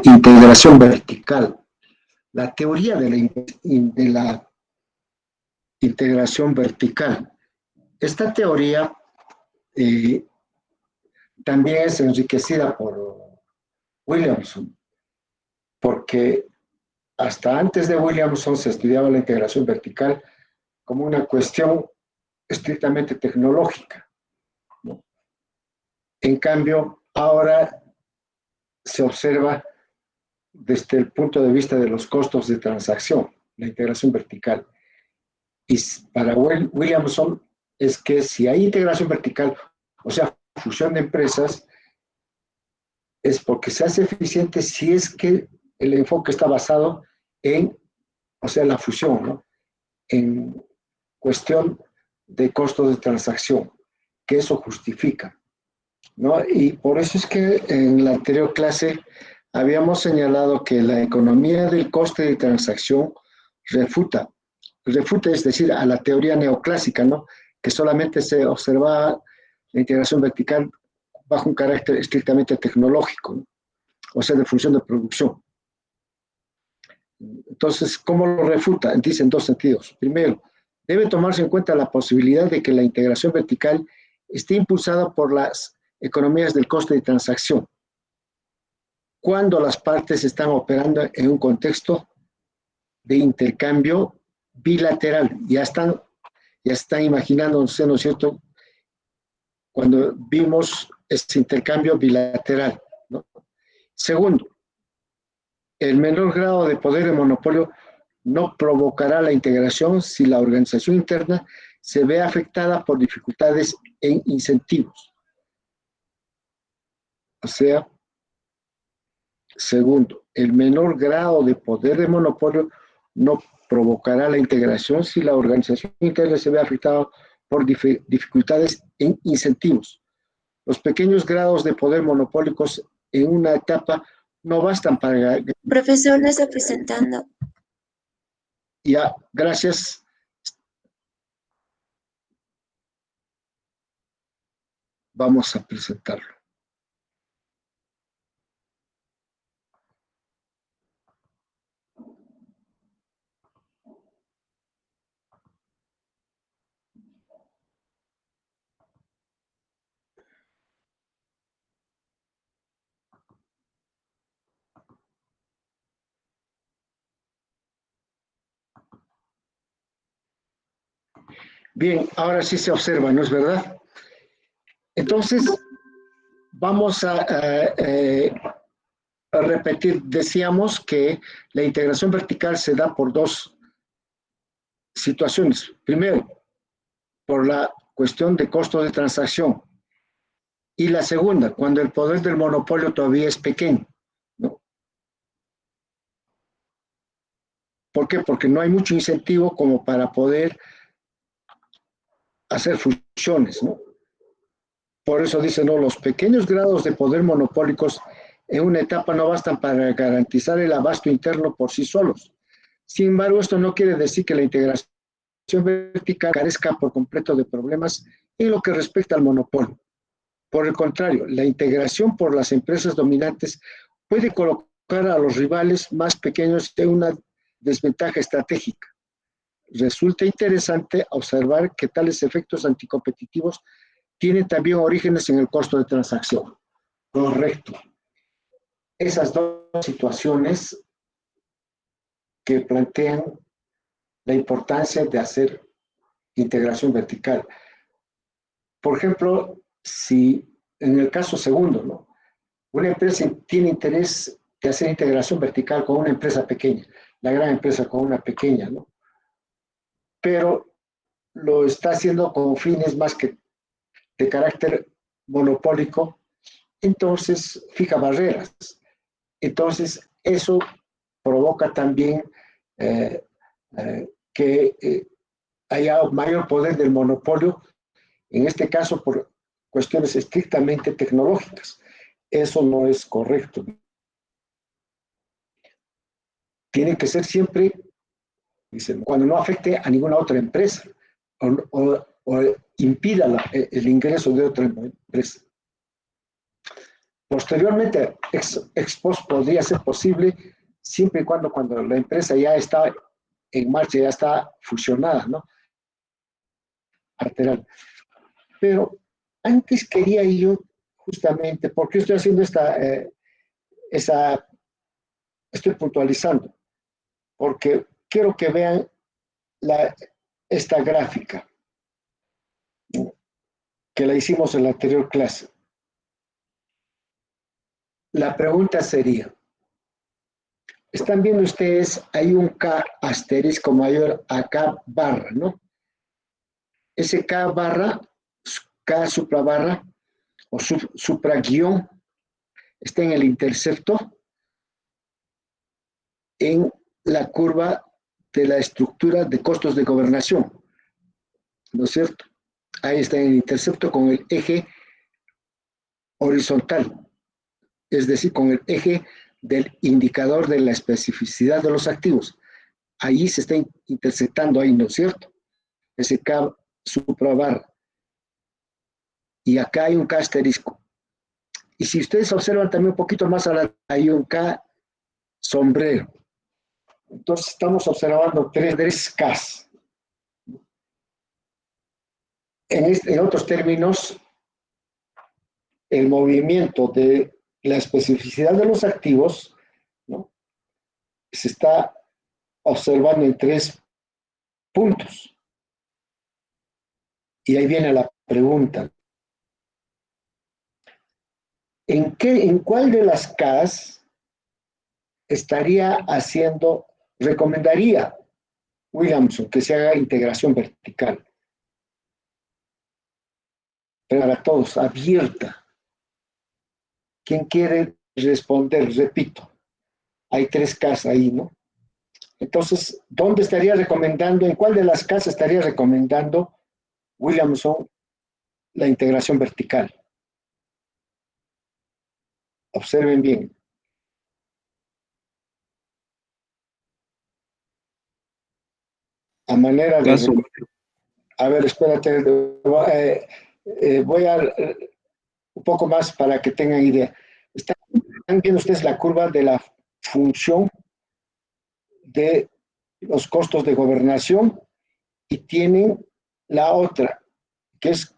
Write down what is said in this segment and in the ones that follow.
integración vertical. La teoría de la integración vertical. Esta teoría también es enriquecida por Williamson, porque hasta antes de Williamson se estudiaba la integración vertical como una cuestión estrictamente tecnológica, ¿no? En cambio, ahora se observa desde el punto de vista de los costos de transacción, la integración vertical. Y para Williamson es que si hay integración vertical, o sea, fusión de empresas, es porque se hace eficiente si es que el enfoque está basado en, o sea, la fusión, ¿no? En cuestión de costos de transacción, que eso justifica, ¿no? Y por eso es que en la anterior clase habíamos señalado que la economía del coste de transacción refuta, es decir, a la teoría neoclásica, ¿no? Que solamente se observaba la integración vertical bajo un carácter estrictamente tecnológico, ¿no? O sea, de función de producción. Entonces, ¿cómo lo refuta? Dice en dos sentidos. Primero, debe tomarse en cuenta la posibilidad de que la integración vertical esté impulsada por las economías del coste de transacción, cuando las partes están operando en un contexto de intercambio bilateral. Ya están imaginándose, ¿no es cierto?, cuando vimos ese intercambio bilateral, ¿no? Segundo, el menor grado de poder de monopolio no provocará la integración si la organización interna se ve afectada por dificultades en incentivos. O sea, segundo, el menor grado de poder de monopolio no provocará la integración si la organización interna se ve afectada por dificultades en incentivos. Los pequeños grados de poder monopólicos en una etapa no bastan para... Profesor, no está presentando. Ya, gracias. Vamos a presentarlo. Bien, ahora sí se observa, ¿no es verdad? Entonces, vamos a repetir. Decíamos que la integración vertical se da por dos situaciones. Primero, por la cuestión de costo de transacción. Y la segunda, cuando el poder del monopolio todavía es pequeño, ¿no? ¿Por qué? Porque no hay mucho incentivo como para poder hacer fusiones, ¿no? Por eso dicen, no, los pequeños grados de poder monopólicos en una etapa no bastan para garantizar el abasto interno por sí solos. Sin embargo, esto no quiere decir que la integración vertical carezca por completo de problemas en lo que respecta al monopolio. Por el contrario, la integración por las empresas dominantes puede colocar a los rivales más pequeños en una desventaja estratégica. Resulta interesante observar que tales efectos anticompetitivos tienen también orígenes en el costo de transacción. Correcto. Esas dos situaciones que plantean la importancia de hacer integración vertical. Por ejemplo, si en el caso segundo, ¿no?, una empresa tiene interés de hacer integración vertical con una empresa pequeña, la gran empresa con una pequeña, ¿no?, pero lo está haciendo con fines más que de carácter monopólico, entonces fija barreras. Entonces, eso provoca también que haya mayor poder del monopolio, en este caso por cuestiones estrictamente tecnológicas. Eso no es correcto. Tiene que ser siempre, dicen, cuando no afecte a ninguna otra empresa o impida el ingreso de otra empresa. Posteriormente, ex post podría ser posible siempre y cuando la empresa ya está en marcha, ya está fusionada, ¿no? Lateral. Pero antes quería yo, justamente, ¿por qué estoy haciendo estoy puntualizando? Porque quiero que vean esta gráfica, ¿no?, que la hicimos en la anterior clase. La pregunta sería, ¿están viendo ustedes? Hay un K asterisco mayor a K barra, ¿no? Ese K barra, K supra barra o supra guión está en el intercepto en la curva de la estructura de costos de gobernación, ¿no es cierto? Ahí está en el intercepto con el eje horizontal, es decir, con el eje del indicador de la especificidad de los activos. Ahí se está interceptando ahí, ¿no es cierto? Ese K supra barra. Y acá hay un K asterisco. Y si ustedes observan también un poquito más adelante, hay un K sombrero. Entonces estamos observando tres Ks. En otros términos, el movimiento de la especificidad de los activos, ¿no?, se está observando en 3 puntos. Y ahí viene la pregunta. ¿En cuál de las Ks recomendaría Williamson que se haga integración vertical? Para todos, abierta. ¿Quién quiere responder? Repito, hay 3 Ks ahí, ¿no? Entonces, ¿dónde estaría recomendando, en cuál de las Ks estaría recomendando Williamson la integración vertical? Observen bien. A manera de... Caso, A ver, espérate. Voy a... un poco más para que tengan idea. Están viendo ustedes la curva de la función de los costos de gobernación y tienen la otra, que es,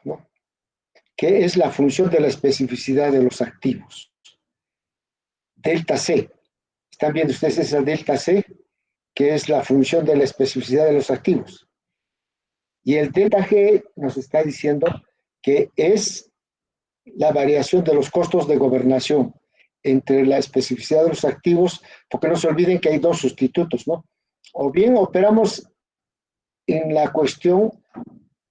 ¿no?, que es la función de la especificidad de los activos. Delta C. ¿Están viendo ustedes esa delta C? Que es la función de la especificidad de los activos. Y el delta G nos está diciendo que es la variación de los costos de gobernación entre la especificidad de los activos, porque no se olviden que hay 2 sustitutos, ¿no? O bien operamos en la cuestión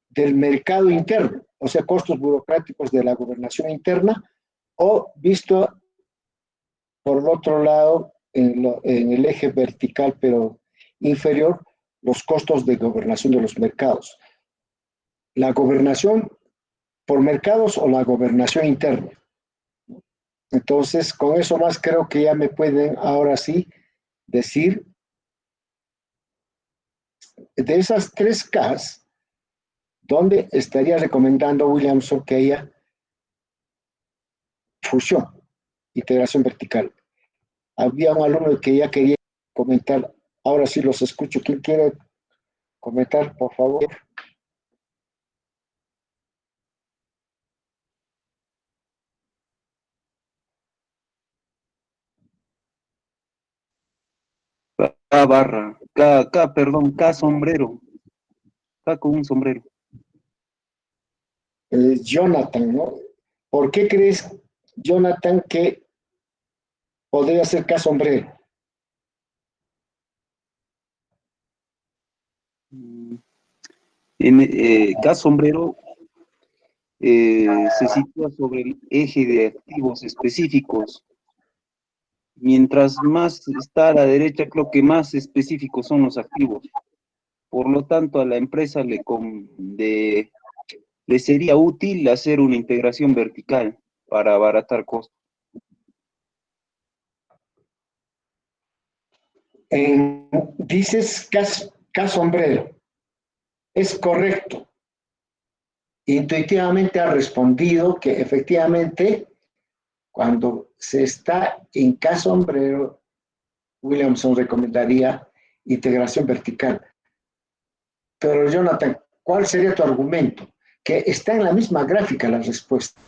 del mercado interno, o sea, costos burocráticos de la gobernación interna, o visto por el otro lado, en el eje vertical, pero inferior, los costos de gobernación de los mercados. La gobernación por mercados o la gobernación interna. Entonces, con eso más creo que ya me pueden ahora sí decir de esas 3 Ks, ¿dónde estaría recomendando Williamson que haya fusión, integración vertical? Había un alumno que ya quería comentar, ahora sí los escucho. ¿Quién quiere comentar, por favor? K barra, perdón, K sombrero, K con un sombrero. Jonathan, ¿no? ¿Por qué crees, Jonathan, que podría ser K sombrero? K sombrero se sitúa sobre el eje de activos específicos. Mientras más está a la derecha, creo que más específicos son los activos. Por lo tanto, a la empresa le sería útil hacer una integración vertical para abaratar costos. Dices K sombrero. Es correcto. intuitivamente ha respondido que efectivamente cuando se está en K sombrero, Williamson recomendaría integración vertical. Pero Jonathan, ¿cuál sería tu argumento? Que está en la misma gráfica la respuesta.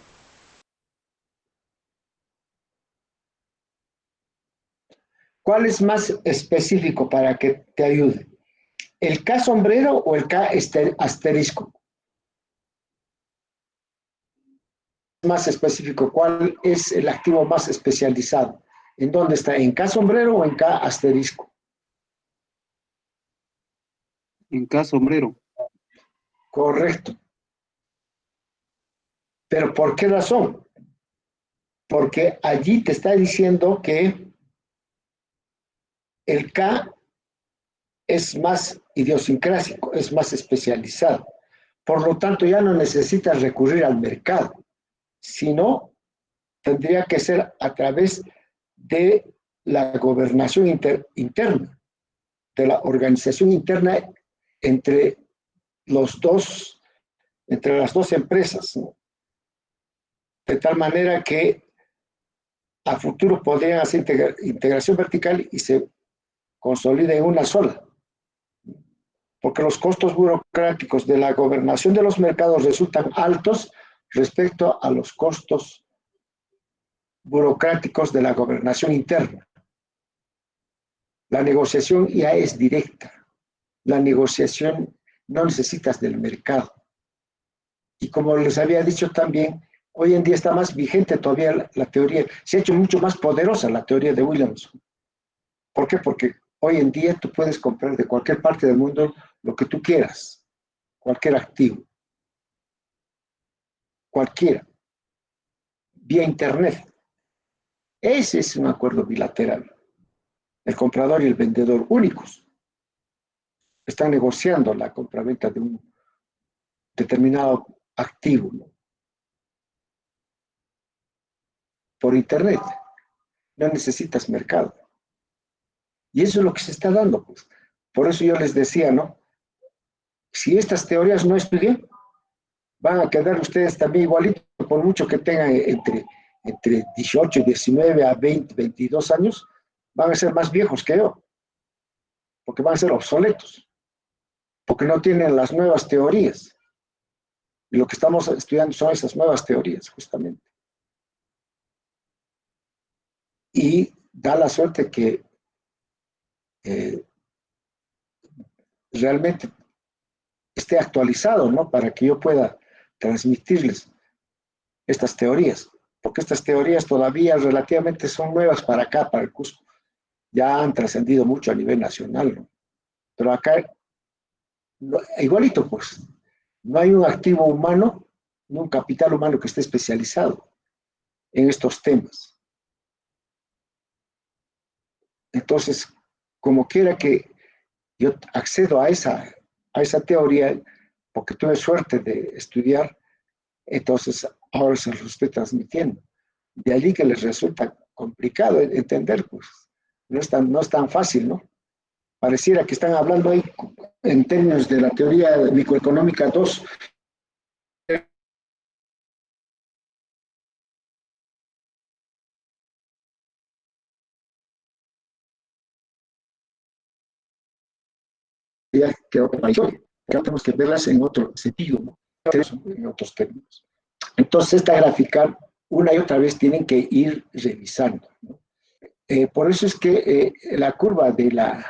¿Cuál es más específico para que te ayude? ¿El K sombrero o el K asterisco? Más específico, ¿cuál es el activo más especializado? ¿En dónde está? ¿En K sombrero o en K asterisco? En K sombrero. Correcto. ¿Pero por qué razón? Porque allí te está diciendo que el K es más idiosincrásico, es más especializado. Por lo tanto, ya no necesitas recurrir al mercado, sino tendría que ser a través de la gobernación interna, de la organización interna entre entre las dos empresas, ¿no? De tal manera que a futuro podrían hacer integración vertical y se consolida en una sola. Porque los costos burocráticos de la gobernación de los mercados resultan altos respecto a los costos burocráticos de la gobernación interna. La negociación ya es directa. La negociación no necesitas del mercado. Y como les había dicho también, hoy en día está más vigente todavía la teoría, se ha hecho mucho más poderosa la teoría de Williamson. ¿Por qué? Porque hoy en día tú puedes comprar de cualquier parte del mundo lo que tú quieras, cualquier activo, cualquiera, vía internet. Ese es un acuerdo bilateral. El comprador y el vendedor únicos están negociando la compraventa de un determinado activo, ¿no? Por internet. No necesitas mercado. Y eso es lo que se está dando, pues. Por eso yo les decía, ¿no? Si estas teorías no estudian, van a quedar ustedes también igualitos, por mucho que tengan entre 18, 19 a 20, 22 años, van a ser más viejos que yo, porque van a ser obsoletos, porque no tienen las nuevas teorías. Y lo que estamos estudiando son esas nuevas teorías, justamente. Y da la suerte que realmente esté actualizado, ¿no? Para que yo pueda transmitirles estas teorías, porque estas teorías todavía relativamente son nuevas para acá, para el Cusco. Ya han trascendido mucho a nivel nacional, ¿no? Pero acá, igualito, pues, no hay un activo humano, ni un capital humano que esté especializado en estos temas. Entonces, como quiera que yo accedo a esa teoría, porque tuve suerte de estudiar, entonces ahora se los estoy transmitiendo. De allí que les resulta complicado entender, pues no es tan fácil, ¿no? Pareciera que están hablando ahí en términos de la teoría microeconómica 2. Que otro país, que tenemos que verlas en otro sentido, ¿no? En otros términos. Entonces, esta gráfica, una y otra vez, tienen que ir revisando, ¿no? Por eso es que la curva de la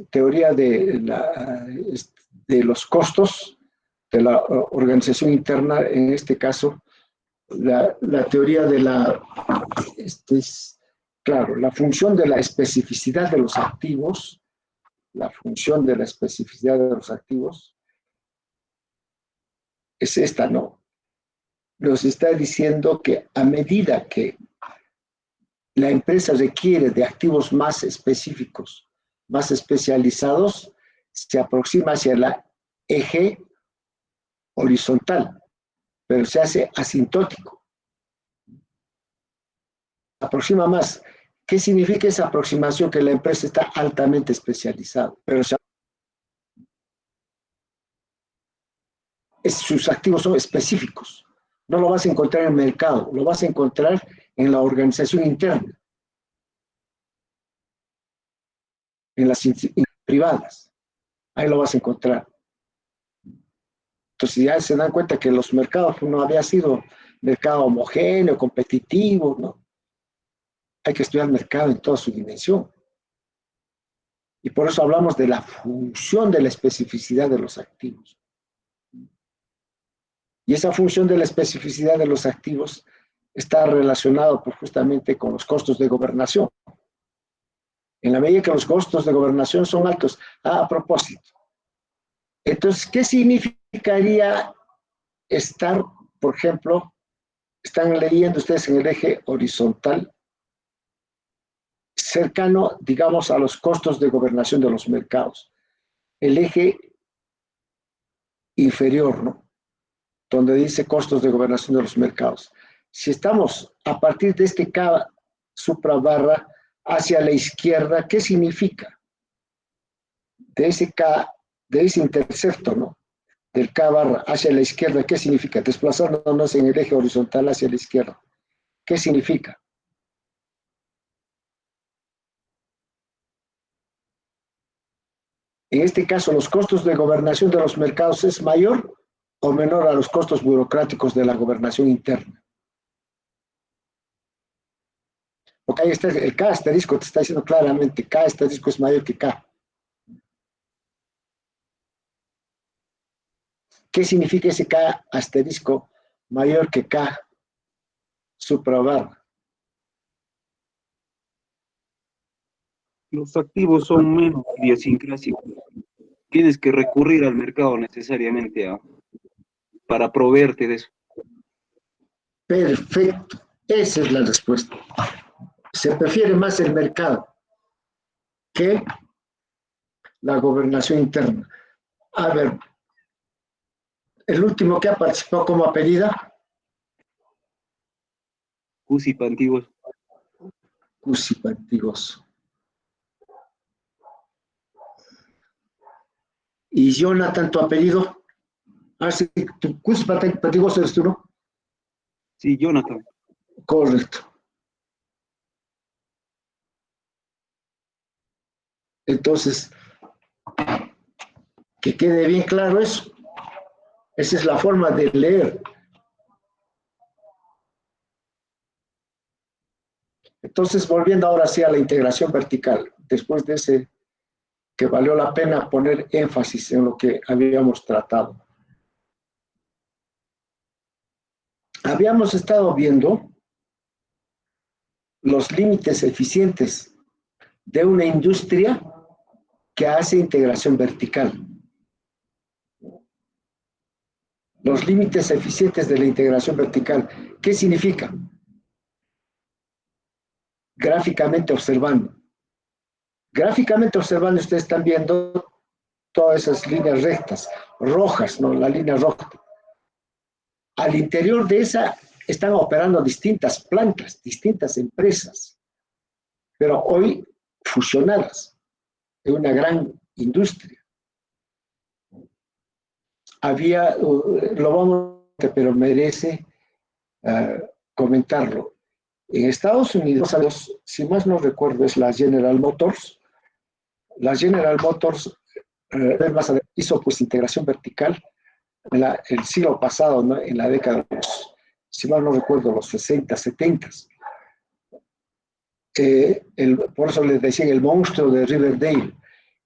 teoría de los costos de la organización interna, en este caso, la teoría de claro, la función de la especificidad de los activos, la función de la especificidad de los activos es esta, ¿no? Nos está diciendo que a medida que la empresa requiere de activos más específicos, más especializados, se aproxima hacia la eje horizontal, pero se hace asintótico. Aproxima más. ¿Qué significa esa aproximación? Que la empresa está altamente especializada, pero sus activos son específicos. No lo vas a encontrar en el mercado, lo vas a encontrar en la organización interna, en las privadas. Ahí lo vas a encontrar. Entonces ya se dan cuenta que los mercados no había sido mercado homogéneo, competitivo, ¿no? Hay que estudiar el mercado en toda su dimensión. Y por eso hablamos de la función de la especificidad de los activos. Y esa función de la especificidad de los activos está relacionado pues, justamente con los costos de gobernación. En la medida que los costos de gobernación son altos. A propósito. Entonces, ¿qué significaría estar, por ejemplo, están leyendo ustedes en el eje horizontal, cercano, digamos, a los costos de gobernación de los mercados? El eje inferior, ¿no? Donde dice costos de gobernación de los mercados. Si estamos a partir de este K suprabarra hacia la izquierda, ¿qué significa? De ese K, de ese intercepto, ¿no? Del K barra hacia la izquierda, ¿qué significa? Desplazándonos en el eje horizontal hacia la izquierda. ¿Qué significa? En este caso, los costos de gobernación de los mercados es mayor o menor a los costos burocráticos de la gobernación interna. Porque ahí está el K asterisco, te está diciendo claramente, K asterisco es mayor que K. ¿Qué significa ese K asterisco mayor que K suprabarra? Los activos son menos idiosincrásicos. Tienes que recurrir al mercado necesariamente para proveerte de eso. Perfecto, esa es la respuesta. Se prefiere más el mercado que la gobernación interna. A ver, el último que ha participado como apellida, Cusipa antiguos. Cusipa Antiguos. Y Jonathan, tu apellido. Ah, sí, tu Cusipa Antiguos eres tú, ¿no? Sí, Jonathan. Correcto. Entonces, que quede bien claro eso. Esa es la forma de leer. Entonces, volviendo ahora sí a la integración vertical, después de ese que valió la pena poner énfasis en lo que habíamos tratado. Habíamos estado viendo los límites eficientes de una industria que hace integración vertical. Los límites eficientes de la integración vertical. ¿Qué significa? Gráficamente observando. Gráficamente observando, ustedes están viendo todas esas líneas rectas, rojas, ¿no? La línea roja. Al interior de esa están operando distintas plantas, distintas empresas, pero hoy fusionadas en una gran industria. Había, lo vamos a ver, pero merece comentarlo. En Estados Unidos, si más no recuerdo, es la General Motors. La General Motors hizo pues integración vertical en el siglo pasado, ¿no? En la década de los, si mal no recuerdo, los 60, 70. Por eso les decía el monstruo de Riverdale.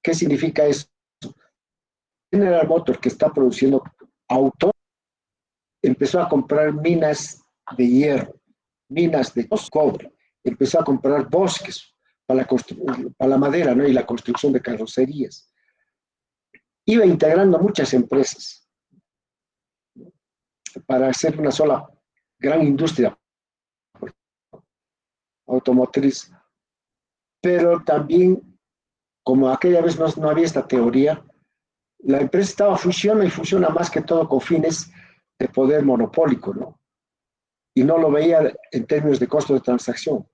¿Qué significa eso? General Motors, que está produciendo autos, empezó a comprar minas de hierro, minas de cobre, empezó a comprar bosques para la madera, ¿no? Y la construcción de carrocerías. Iba integrando muchas empresas para hacer una sola gran industria automotriz. Pero también, como aquella vez no había esta teoría, la empresa estaba fusiona y fusiona más que todo con fines de poder monopólico, ¿no? Y no lo veía en términos de costo de transacción.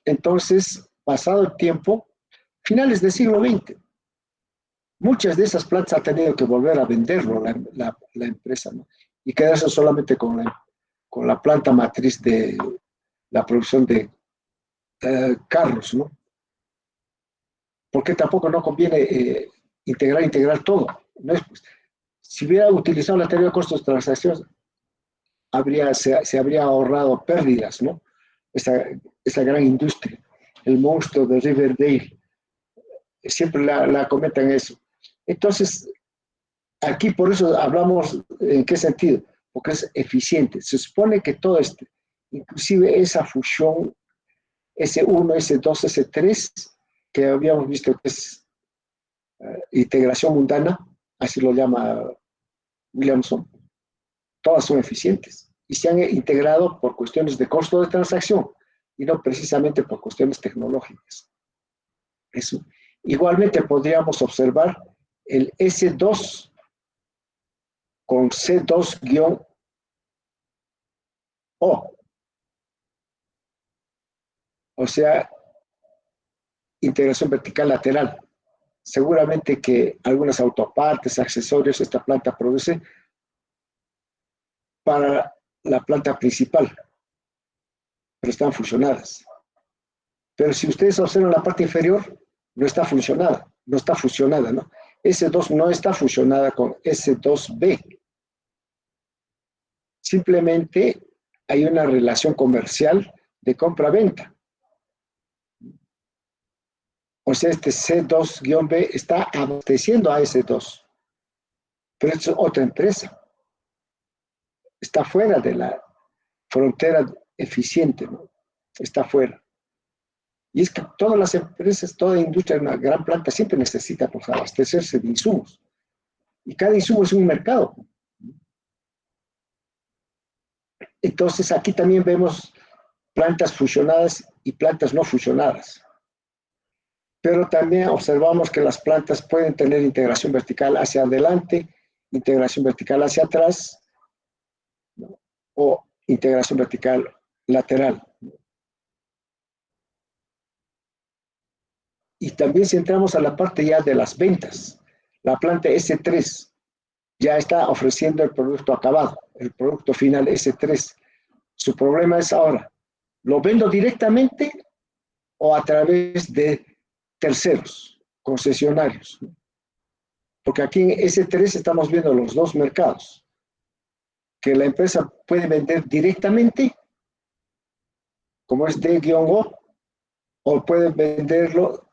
Entonces, pasado el tiempo, finales del siglo XX, Muchas de esas plantas han tenido que volver a venderlo la empresa, ¿no? Y quedarse solamente con la planta matriz de la producción de carros, ¿no? Porque tampoco no conviene integrar todo, ¿no? Si hubiera utilizado la teoría de costos de transacción, se habría ahorrado pérdidas, ¿no? Esa gran industria, el monstruo de Riverdale, siempre la comentan eso. Entonces, aquí por eso hablamos, ¿en qué sentido? Porque es eficiente. Se supone que todo este, inclusive esa fusión S1, S2, S3, que habíamos visto que es integración mundana, así lo llama Williamson, todas son eficientes y se han integrado por cuestiones de costo de transacción y no precisamente por cuestiones tecnológicas. Eso. Igualmente podríamos observar el S2 con C2-O, o sea, integración vertical lateral. Seguramente que algunas autopartes, accesorios, esta planta produce para la planta principal, pero están fusionadas. Pero si ustedes observan la parte inferior, no está fusionada, ¿no? S2 no está fusionada con S2B. Simplemente hay una relación comercial de compra-venta. O sea, este C2-B está abasteciendo a S2, pero es otra empresa. Está fuera de la frontera eficiente, ¿no? Está fuera. Y es que todas las empresas, toda industria, una gran planta siempre necesita pues, abastecerse de insumos. Y cada insumo es un mercado. Entonces aquí también vemos plantas fusionadas y plantas no fusionadas. Pero también observamos que las plantas pueden tener integración vertical hacia adelante, integración vertical hacia atrás, ¿no? O integración vertical lateral. Y también si entramos a la parte ya de las ventas, la planta S3 ya está ofreciendo el producto acabado, el producto final S3. Su problema es ahora, ¿lo vendo directamente o a través de terceros, concesionarios? Porque aquí en S3 estamos viendo los dos mercados, que la empresa puede vender directamente, como es D-O, o puede venderlo,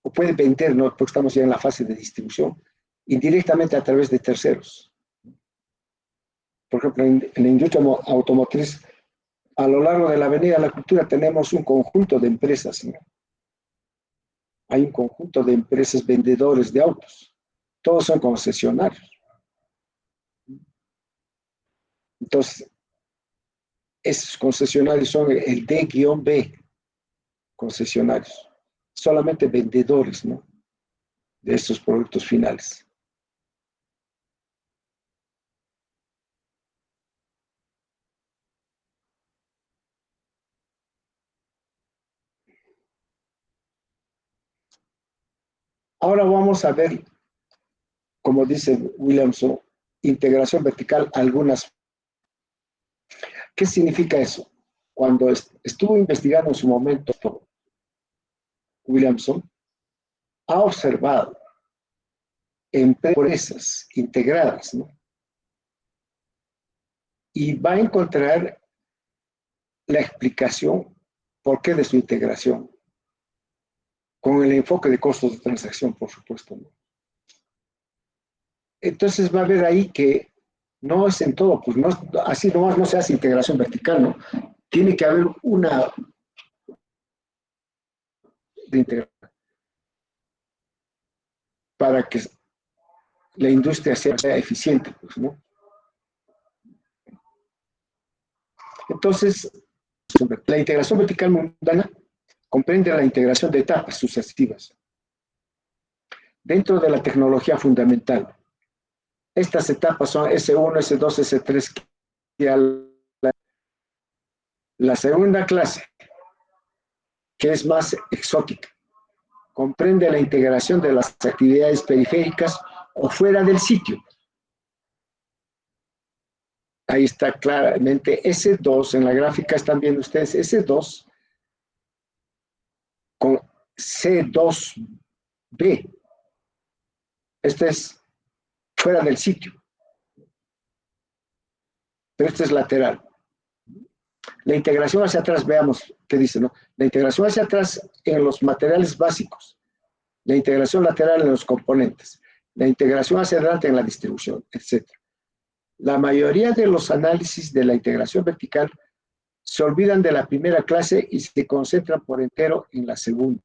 o puede vender, ¿no? Porque estamos ya en la fase de distribución, indirectamente a través de terceros. Por ejemplo, en la industria automotriz, a lo largo de la Avenida de la Cultura tenemos un conjunto de empresas, ¿no? Hay un conjunto de empresas vendedores de autos. Todos son concesionarios. Entonces, esos concesionarios son el D-B, concesionarios. Solamente vendedores, ¿no? De estos productos finales. Ahora vamos a ver, como dice Williamson, integración vertical algunas. ¿Qué significa eso? Cuando estuvo investigando en su momento Williamson, ha observado empresas integradas, ¿no? Y va a encontrar la explicación por qué de su integración, con el enfoque de costos de transacción, por supuesto, ¿no? Entonces va a ver ahí que no es en todo, pues no, así nomás no se hace integración vertical, ¿no? Tiene que haber una de integración para que la industria sea eficiente, pues, ¿no? Entonces, la integración vertical mundana comprende la integración de etapas sucesivas dentro de la tecnología fundamental. Estas etapas son S1, S2, S3, la segunda clase, que es más exótica, comprende la integración de las actividades periféricas o fuera del sitio. Ahí está claramente S2, en la gráfica están viendo ustedes S2 con C2B. Este es fuera del sitio, pero este es lateral. La integración hacia atrás, veamos qué dice, ¿no? La integración hacia atrás en los materiales básicos, la integración lateral en los componentes, la integración hacia adelante en la distribución, etc. La mayoría de los análisis de la integración vertical se olvidan de la primera clase y se concentran por entero en la segunda.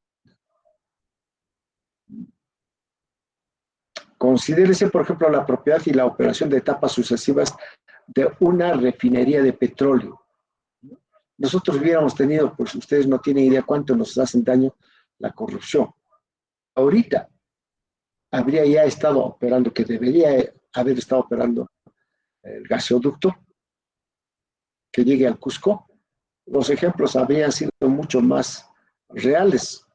Considérese, por ejemplo, la propiedad y la operación de etapas sucesivas de una refinería de petróleo. Nosotros hubiéramos tenido, pues ustedes no tienen idea cuánto nos hacen daño la corrupción. Ahorita habría ya estado operando, que debería haber estado operando el gasoducto que llegue al Cusco. Los ejemplos habrían sido mucho más reales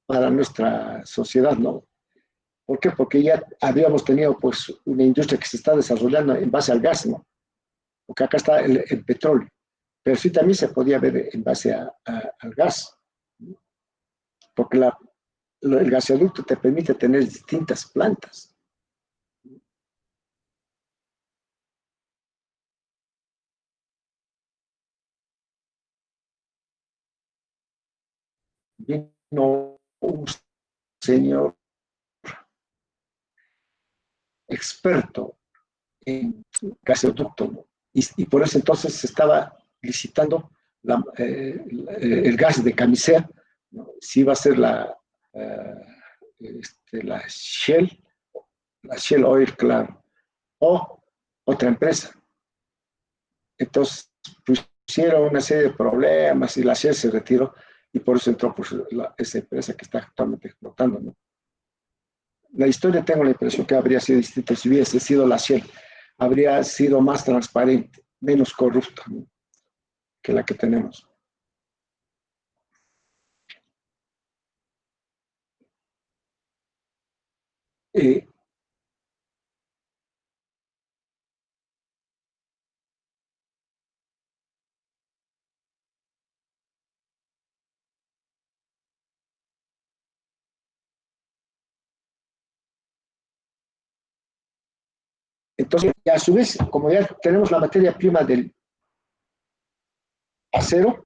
para nuestra sociedad, ¿no? ¿Por qué? Porque ya habíamos tenido pues una industria que se está desarrollando en base al gas, ¿no? Porque acá está el petróleo, pero sí también se podía ver en base al gas, porque el gasoducto te permite tener distintas plantas. Vino un señor experto en gasoducto, ¿no? Y por eso entonces se estaba licitando el gas de camisea, ¿no? Si iba a ser la Shell Oil, claro, o otra empresa. Entonces pusieron una serie de problemas y la Shell se retiró y por eso entró pues, esa empresa que está actualmente explotando, ¿no? La historia tengo la impresión que habría sido distinta si hubiese sido la Shell, habría sido más transparente, menos corrupta, ¿no? Que la que tenemos. Entonces, a su vez, como ya tenemos la materia prima del acero,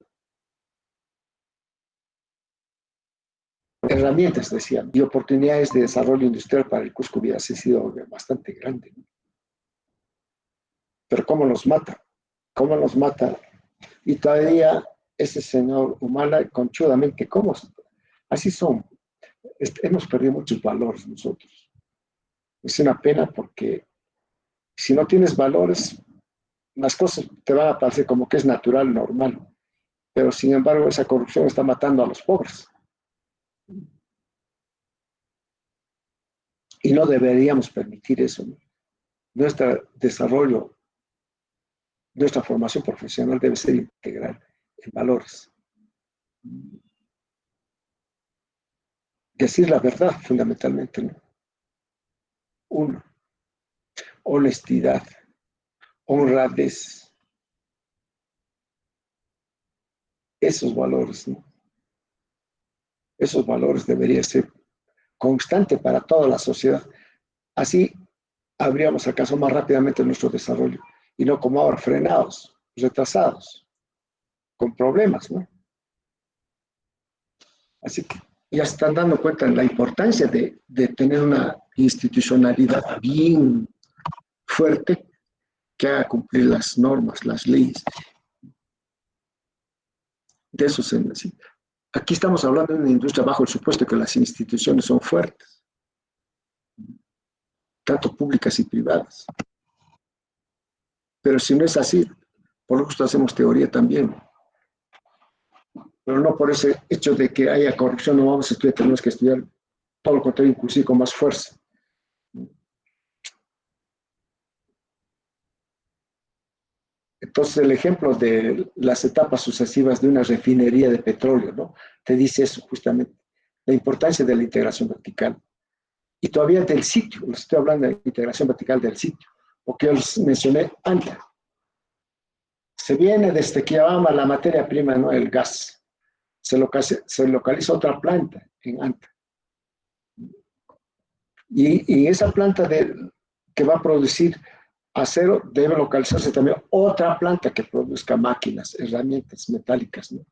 herramientas, decían, y oportunidades de desarrollo industrial para el Cusco hubiera sido bastante grande, ¿no? Pero ¿cómo nos mata? ¿Cómo nos mata? Y todavía ese señor Humala, conchudamente, ¿cómo? Así son. Hemos perdido muchos valores nosotros. Es una pena porque si no tienes valores, las cosas te van a parecer como que es natural, normal. Pero sin embargo, esa corrupción está matando a los pobres. Y no deberíamos permitir eso, ¿no? Nuestro desarrollo, nuestra formación profesional debe ser integral en valores. Decir la verdad, fundamentalmente, ¿no? Uno, honestidad, honradez. Esos valores, ¿no? Esos valores deberían ser constantes para toda la sociedad. Así habríamos alcanzado más rápidamente nuestro desarrollo y no como ahora, frenados, retrasados, con problemas, ¿no? Así que ya se están dando cuenta de la importancia de tener una institucionalidad bien fuerte que haga cumplir las normas, las leyes. De eso se necesita. Aquí estamos hablando de una industria bajo el supuesto que las instituciones son fuertes, tanto públicas y privadas. Pero si no es así, por lo justo hacemos teoría también. Pero no por ese hecho de que haya corrupción no vamos a estudiar, tenemos que estudiar todo lo contrario, inclusive con más fuerza. Entonces, el ejemplo de las etapas sucesivas de una refinería de petróleo, ¿no? Te dice eso justamente. la importancia de la integración vertical. Y todavía del sitio, les estoy hablando de integración vertical del sitio, porque yo les mencioné antes. Se viene desde Quillabamba la materia prima, ¿no? El gas. Se localiza otra planta en Anta. Y esa planta que va a producir acero debe localizarse también otra planta que produzca máquinas, herramientas metálicas, ¿no?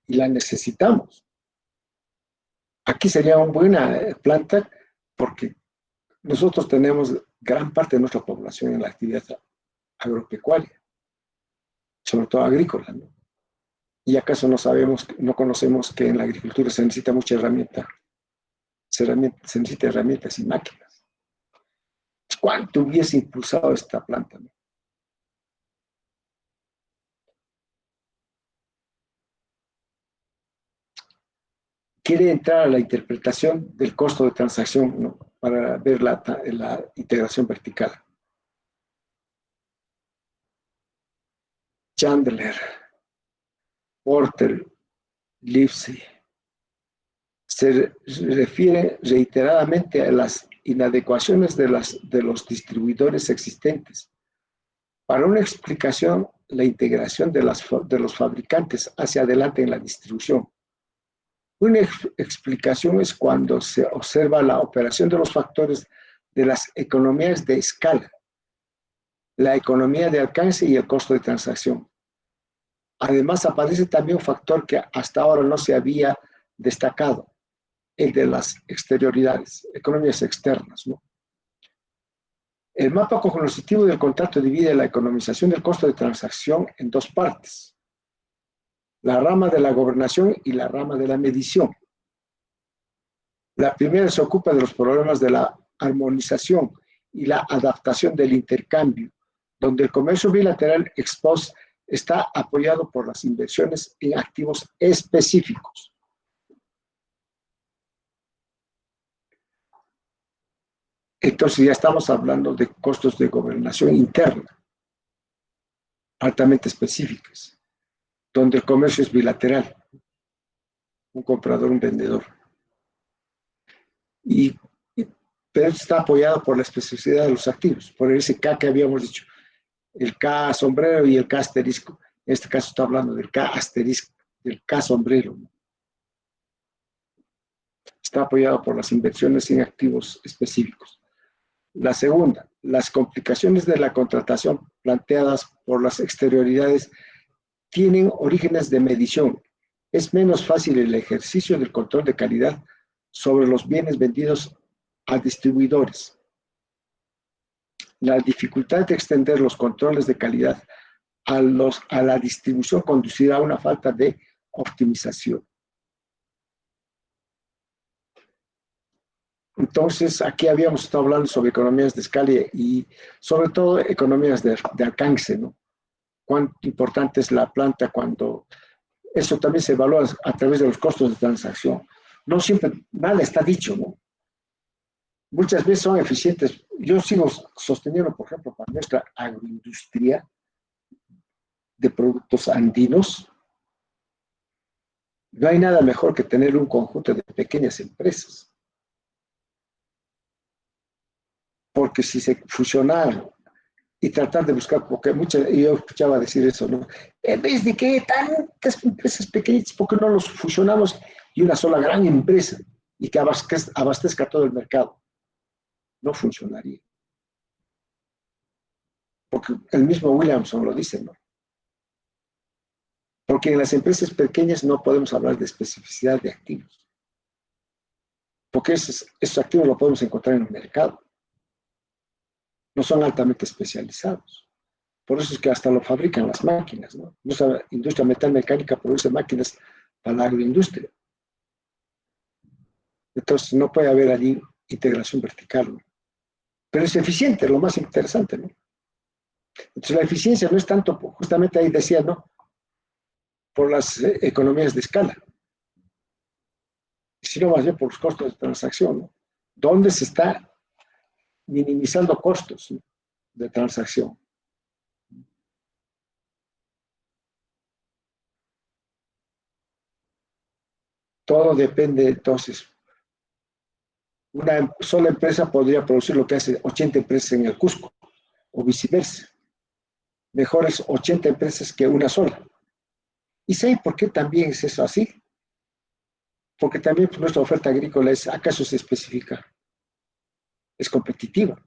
Y la necesitamos. Aquí sería una buena planta porque nosotros tenemos gran parte de nuestra población en la actividad agropecuaria, sobre todo agrícola, ¿no? ¿Y acaso no sabemos, no conocemos que en la agricultura se necesita mucha herramienta? Se necesita herramientas y máquinas. ¿Cuánto hubiese impulsado esta planta, ¿no? Quiere entrar a la interpretación del costo de transacción, ¿no? Para ver la integración vertical. Chandler, Porter, Livesey se refiere reiteradamente a las inadecuaciones de los distribuidores existentes. Para una explicación, la integración de los fabricantes hacia adelante en la distribución. Una explicación es cuando se observa la operación de los factores de las economías de escala, la economía de alcance y el costo de transacción. Además, aparece también un factor que hasta ahora no se había destacado, el de las exterioridades, economías externas, ¿no? El mapa cognoscitivo del contrato divide la economización del costo de transacción en dos partes, la rama de la gobernación y la rama de la medición. La primera se ocupa de los problemas de la armonización y la adaptación del intercambio, donde el comercio bilateral ex post está apoyado por las inversiones en activos específicos. Entonces ya estamos hablando de costos de gobernación interna, altamente específicas, donde el comercio es bilateral, un comprador, un vendedor. Pero está apoyado por la especificidad de los activos, por ese K que habíamos dicho, el K sombrero y el K asterisco. En este caso está hablando del K asterisco, del K sombrero. Está apoyado por las inversiones en activos específicos. La segunda, las complicaciones de la contratación planteadas por las exterioridades tienen orígenes de medición. Es menos fácil el ejercicio del control de calidad sobre los bienes vendidos a distribuidores. La dificultad de extender los controles de calidad a la distribución conducirá a una falta de optimización. Entonces, aquí habíamos estado hablando sobre economías de escala y sobre todo economías de alcance, ¿no? Cuán importante es la planta cuando eso también se evalúa a través de los costos de transacción. No siempre, nada está dicho, ¿no? Muchas veces son eficientes. Yo sigo sosteniendo, por ejemplo, para nuestra agroindustria de productos andinos, no hay nada mejor que tener un conjunto de pequeñas empresas. Porque si se fusionaran y tratar de buscar, porque yo escuchaba decir eso, ¿no? En vez de que tantas empresas pequeñitas, ¿por qué no los fusionamos y una sola gran empresa y que abastezca todo el mercado? No funcionaría. Porque el mismo Williamson lo dice, ¿no? Porque en las empresas pequeñas no podemos hablar de especificidad de activos. Porque esos activos los podemos encontrar en el mercado. No son altamente especializados. Por eso es que hasta lo fabrican las máquinas, ¿no? Nuestra industria metalmecánica produce máquinas para la agroindustria. Entonces no puede haber allí integración vertical, ¿no? Pero es eficiente, lo más interesante, ¿no? Entonces la eficiencia no es tanto, justamente ahí decía, ¿no? Por las economías de escala, sino más bien por los costos de transacción, ¿no? ¿Dónde se está minimizando costos, ¿no?, de transacción? Todo depende, entonces, Una sola empresa podría producir lo que hace 80 empresas en el Cusco, o viceversa. Mejores 80 empresas que una sola. ¿Y sabe por qué también es eso así? Porque también nuestra oferta agrícola es, ¿acaso se especifica? Es competitiva.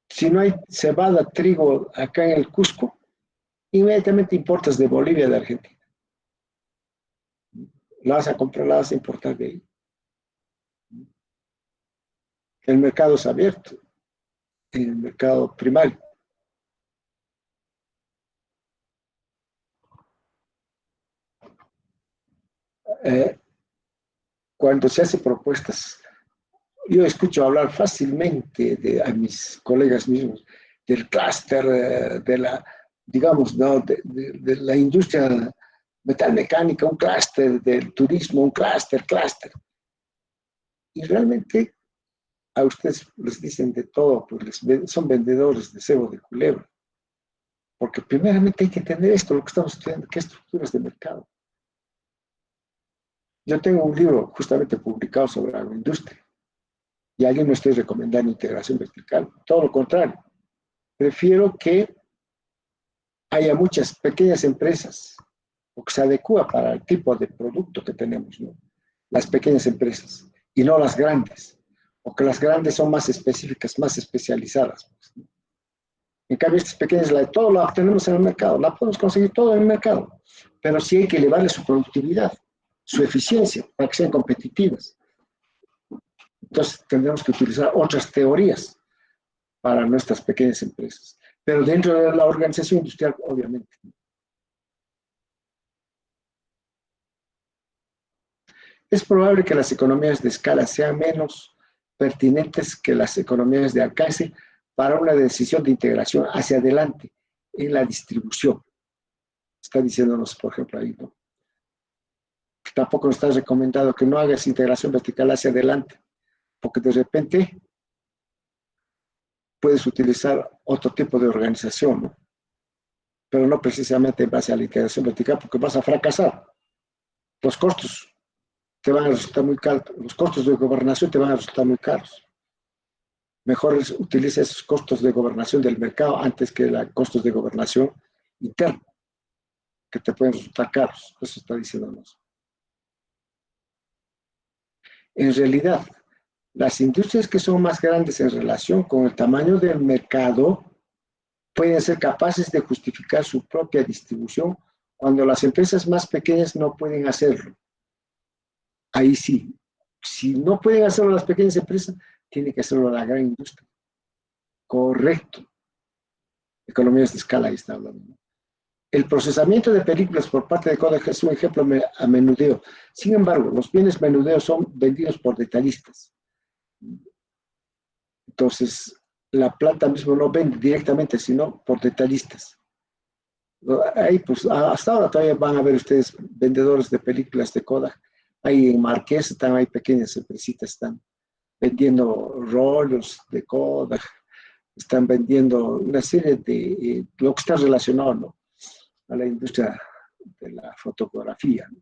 Si no hay cebada, trigo acá en el Cusco, inmediatamente importas de Bolivia, de Argentina. La vas a comprar, la vas a importar de ahí. El mercado es abierto, el mercado primario. Eh, Cuando se hacen propuestas, yo escucho hablar fácilmente a mis colegas mismos del clúster, de la, digamos, ¿no? de la industria metalmecánica, un clúster del turismo, un clúster. Y realmente a ustedes les dicen de todo, pues son vendedores de cebo de culebra. Porque primeramente hay que entender esto, lo que estamos estudiando, qué estructuras de mercado. Yo tengo un libro justamente publicado sobre la agroindustria y a alguien no estoy recomendando integración vertical, todo lo contrario. Prefiero que haya muchas pequeñas empresas, porque se adecua para el tipo de producto que tenemos, ¿no? Las pequeñas empresas y no las grandes, porque las grandes son más específicas, más especializadas, pues, ¿no? En cambio, estas pequeñas, todo lo tenemos en el mercado, la podemos conseguir todo en el mercado, pero sí hay que elevarle su productividad, su eficiencia, para que sean competitivas. Entonces, tendremos que utilizar otras teorías para nuestras pequeñas empresas, pero dentro de la organización industrial, obviamente. Es probable que las economías de escala sean menos pertinentes que las economías de alcance para una decisión de integración hacia adelante en la distribución. Está diciéndonos, por ejemplo, ahí, ¿no? Que tampoco nos está recomendado que no hagas integración vertical hacia adelante, porque de repente puedes utilizar otro tipo de organización, ¿no? Pero no precisamente en base a la integración vertical, porque vas a fracasar. Los costos te van a resultar muy caros, los costos de gobernación te van a resultar muy caros. Mejor utiliza esos costos de gobernación del mercado antes que los costos de gobernación interna, que te pueden resultar caros. Eso está diciéndonos. En realidad, las industrias que son más grandes en relación con el tamaño del mercado pueden ser capaces de justificar su propia distribución cuando las empresas más pequeñas no pueden hacerlo. Ahí sí, si no pueden hacerlo las pequeñas empresas, tiene que hacerlo la gran industria. Correcto. Economías de escala, ahí está hablando. El procesamiento de películas por parte de Kodak es un ejemplo a menudeo. Sin embargo, los bienes menudeos son vendidos por detallistas. Entonces, la planta mismo no vende directamente, sino por detallistas. Ahí, pues, hasta ahora todavía van a ver ustedes vendedores de películas de Kodak. Ahí en Marqués están, hay pequeñas empresitas, están vendiendo rollos de Kodak, están vendiendo una serie de lo que está relacionado, ¿no?, a la industria de la fotografía, ¿no?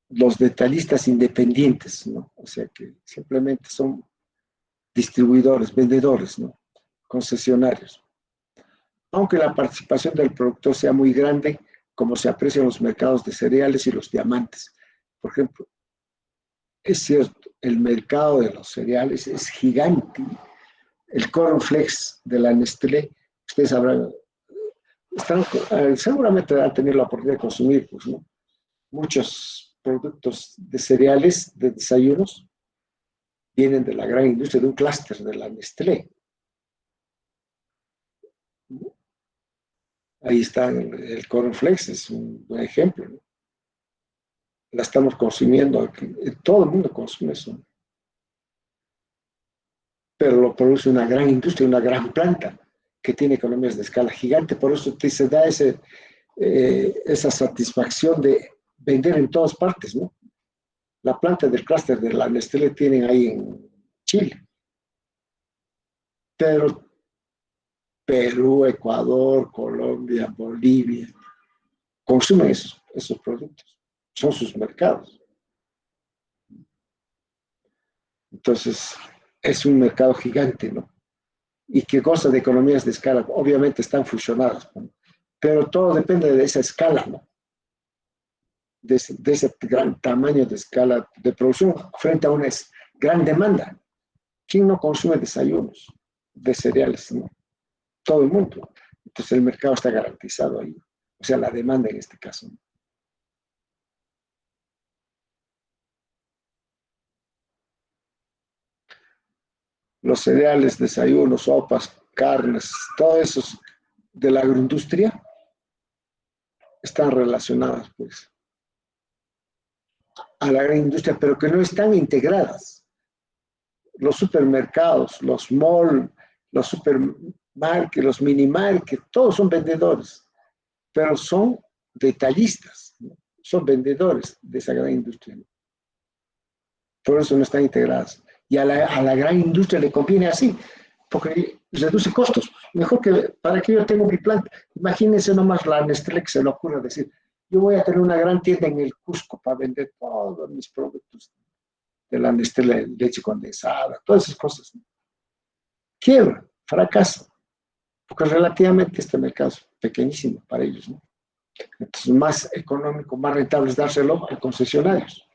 Los detallistas independientes, ¿no? O sea que simplemente son distribuidores, vendedores, ¿no? Concesionarios. Aunque la participación del productor sea muy grande, como se aprecia en los mercados de cereales y los diamantes. Por ejemplo, es cierto, el mercado de los cereales es gigante. El cornflakes de la Nestlé, ustedes sabrán, seguramente han tenido la oportunidad de consumir, pues, ¿no?, muchos productos de cereales, de desayunos, vienen de la gran industria, de un clúster de la Nestlé. Ahí está el cornflakes, es un buen ejemplo, ¿no? La estamos consumiendo aquí, todo el mundo consume eso, pero lo produce una gran industria, una gran planta que tiene economías de escala gigante, por eso se da esa satisfacción de vender en todas partes, ¿no? La planta del clúster de la Nestlé tienen ahí en Chile, pero Perú, Ecuador, Colombia, Bolivia consumen esos productos. son sus mercados. Entonces, es un mercado gigante, ¿no? Y que goza de economías de escala. Obviamente están fusionadas, ¿no? Pero todo depende de esa escala, ¿no? De ese gran tamaño de escala de producción frente a una gran demanda. ¿Quién no consume desayunos de cereales, ¿no? Todo el mundo. Entonces el mercado está garantizado ahí. O sea, la demanda en este caso, ¿no? Los cereales, desayunos, sopas, carnes, todo eso de la agroindustria están relacionadas, pues, a la gran industria, pero que no están integradas. Los supermercados, los malls, los supermarkets, los minimarkets, todos son vendedores, pero son detallistas, ¿no? Son vendedores de esa gran industria, ¿no? Por eso no están integradas. Y a la gran industria le conviene así, porque reduce costos. Mejor que, ¿para qué yo tengo mi planta? Imagínense nomás la Nestlé que se le ocurra decir, yo voy a tener una gran tienda en el Cusco para vender todos mis productos de la Nestlé, leche condensada, todas esas cosas. Quiebra, fracasa, porque relativamente este mercado es pequeñísimo para ellos, ¿no? Entonces, más económico, más rentable es dárselo a concesionarios.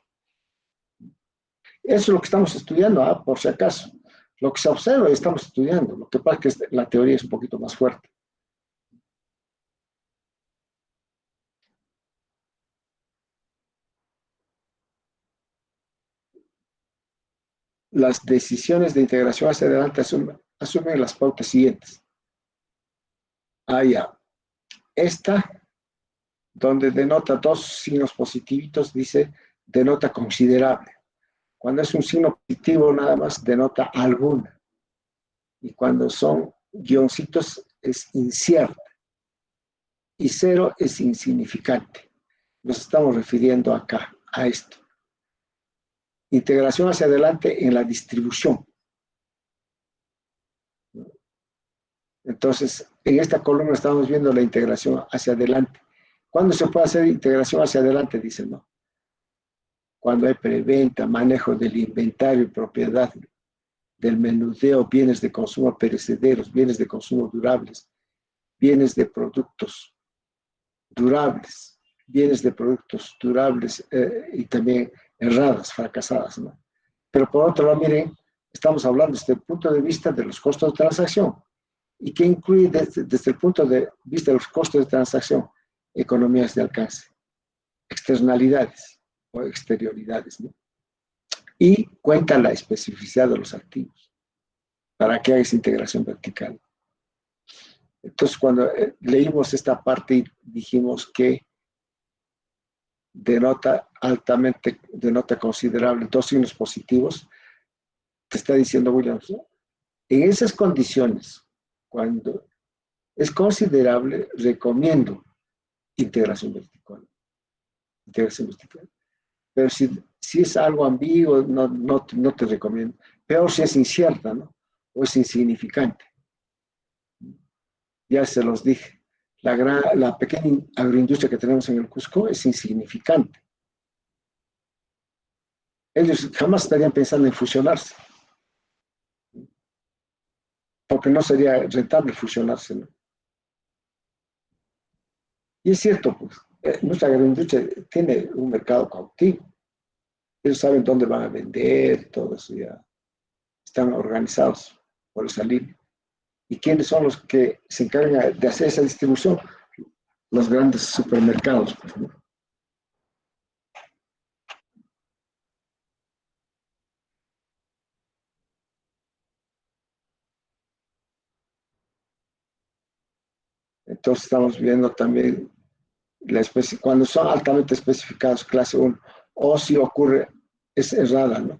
Eso es lo que estamos estudiando, por si acaso. Lo que se observa y estamos estudiando. Lo que pasa es que la teoría es un poquito más fuerte. Las decisiones de integración hacia adelante asumen las pautas siguientes. Ya. Esta, donde denota dos signos positivitos, dice denota considerable. Cuando es un signo positivo, nada más denota alguna. Y cuando son guioncitos, es incierta. Y cero es insignificante. Nos estamos refiriendo acá a esto. Integración hacia adelante en la distribución. Entonces, en esta columna estamos viendo la integración hacia adelante. ¿Cuándo se puede hacer integración hacia adelante? Dicen, ¿no? Cuando hay preventa, manejo del inventario y propiedad, del menudeo, bienes de consumo perecederos, bienes de consumo durables, bienes de productos durables, y también erradas, fracasadas, ¿no? Pero por otro lado, miren, estamos hablando desde el punto de vista de los costos de transacción. ¿Y qué incluye desde el punto de vista de los costos de transacción? Economías de alcance, externalidades o exterioridades, ¿no? Y cuenta la especificidad de los activos para que haga esa integración vertical. Entonces, cuando leímos esta parte, dijimos que denota considerable, dos signos positivos, te está diciendo Williams, ¿no? En esas condiciones, cuando es considerable, recomiendo integración vertical. Pero si es algo ambiguo, no te recomiendo. Peor si es incierta, ¿no? O es insignificante. Ya se los dije. La pequeña agroindustria que tenemos en el Cusco es insignificante. Ellos jamás estarían pensando en fusionarse, porque no sería rentable fusionarse, ¿no? Y es cierto, pues, nuestra agroindustria tiene un mercado cautivo. Ellos saben dónde van a vender, todo eso ya están organizados por esa línea. ¿Y quiénes son los que se encargan de hacer esa distribución? Los grandes supermercados, pues, ¿no? Entonces estamos viendo también cuando son altamente especificados, clase 1, o si ocurre, es errada, ¿no?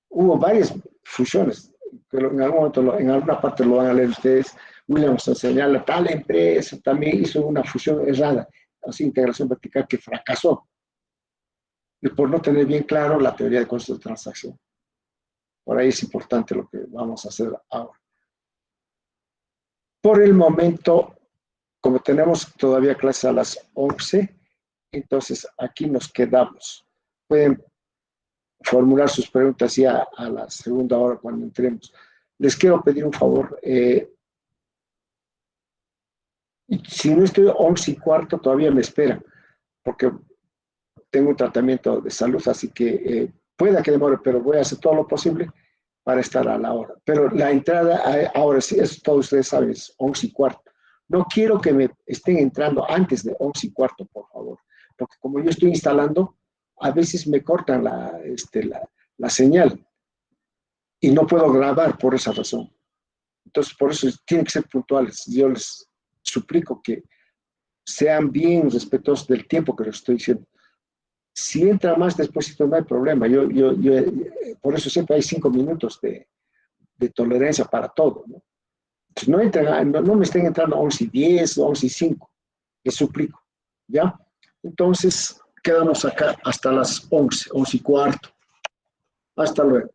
Hubo varias fusiones, pero en algún momento, en alguna parte lo van a leer ustedes. Williams señala, tal empresa también hizo una fusión errada, así integración vertical que fracasó, y por no tener bien claro la teoría de costos de transacción. Por ahí es importante lo que vamos a hacer ahora. Por el momento, como tenemos todavía clases a las 11, Entonces, aquí nos quedamos. Pueden formular sus preguntas ya a la segunda hora cuando entremos. Les quiero pedir un favor. Si no estoy 11:15, todavía me esperan, porque tengo un tratamiento de salud, así que pueda que demore, pero voy a hacer todo lo posible para estar a la hora. Pero la entrada, ahora sí, eso todos ustedes saben, es 11:15. No quiero que me estén entrando antes de 11:15, por favor, porque como yo estoy instalando, a veces me cortan la señal y no puedo grabar por esa razón. Entonces, por eso tienen que ser puntuales. Yo les suplico que sean bien respetuosos del tiempo que les estoy diciendo. Si entra más después, no hay problema. Por eso siempre hay 5 minutos de tolerancia para todo, ¿no? Entonces, no me estén entrando a 11:10 o 11:05. Les suplico, ¿ya? Entonces, quedamos acá hasta las 11:15. Hasta luego.